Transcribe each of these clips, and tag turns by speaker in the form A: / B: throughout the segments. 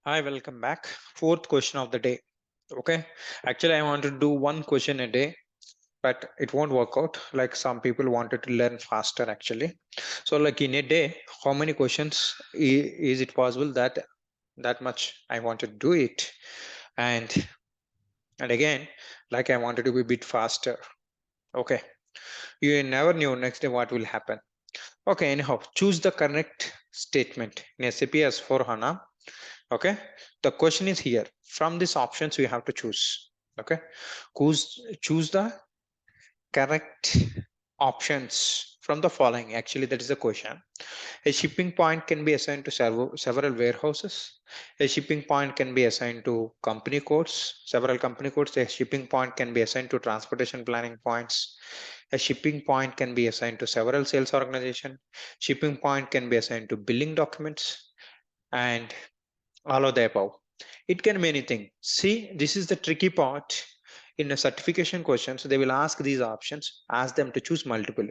A: Hi, welcome back. Fourth question of the day. Okay. Actually, I want to do one question a day, but it won't work out. Like some people wanted to learn faster actually. So, like in a day, how many questions is it possible that much I want to do it? And and again, like I wanted to be a bit faster. Okay. You never knew next day what will happen. Okay, anyhow, choose the correct statement in SAP S4 HANA. Okay, the question is here. From these options, we have to choose. Okay, choose the correct options from the following. Actually, that is the question. A shipping point can be assigned to several warehouses. A shipping point can be assigned to company codes, several company codes. A shipping point can be assigned to transportation planning points. A shipping point can be assigned to several sales organization. Shipping point can be assigned to billing documents and all of the above. It can be anything. See, this is the tricky part. In a certification question, so they will ask these options, ask them to choose multiple.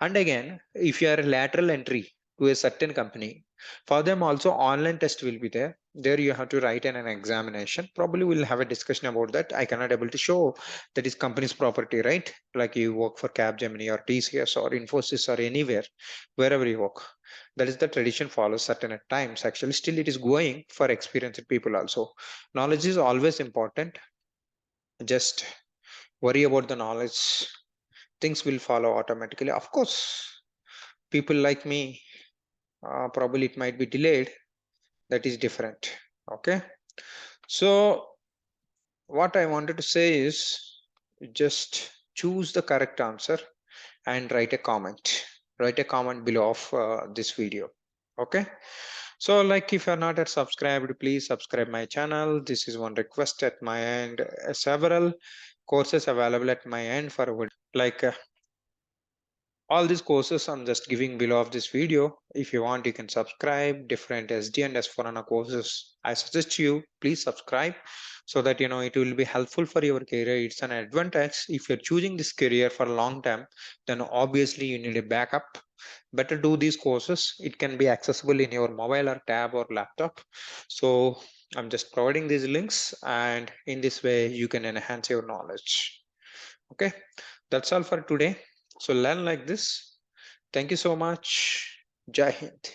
A: And again, if you are a lateral entry to a certain company, for them also online test will be there. There you have to write an examination. Probably we'll have a discussion about that. I cannot able to show that is company's property, right? Like you work for Capgemini or TCS or Infosys or anywhere, wherever you work. That is the tradition follows certain at times. Actually, still it is going for experienced people also. Knowledge is always important. Just worry about the knowledge. Things will follow automatically. Of course, people like me, probably it might be delayed. That is different. Okay. So what I wanted to say is just choose the correct answer and write a comment. Write a comment below of this video. Okay. So like if you're not yet subscribed, please subscribe my channel. This is one request at my end. Several courses available at my end for like all these courses I'm just giving below of this video. If you want, you can subscribe different SD and S4 HANA courses. I suggest you please subscribe so that you know it will be helpful for your career. It's an advantage if you're choosing this career for a long time, then obviously you need a backup. Better do these courses. It can be accessible in your mobile or tab or laptop. So I'm just providing these links, and in this way you can enhance your knowledge. Okay, that's all for today. So learn like this. Thank you so much. Jai Hind.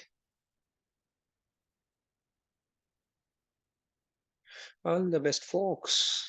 A: All the best, folks.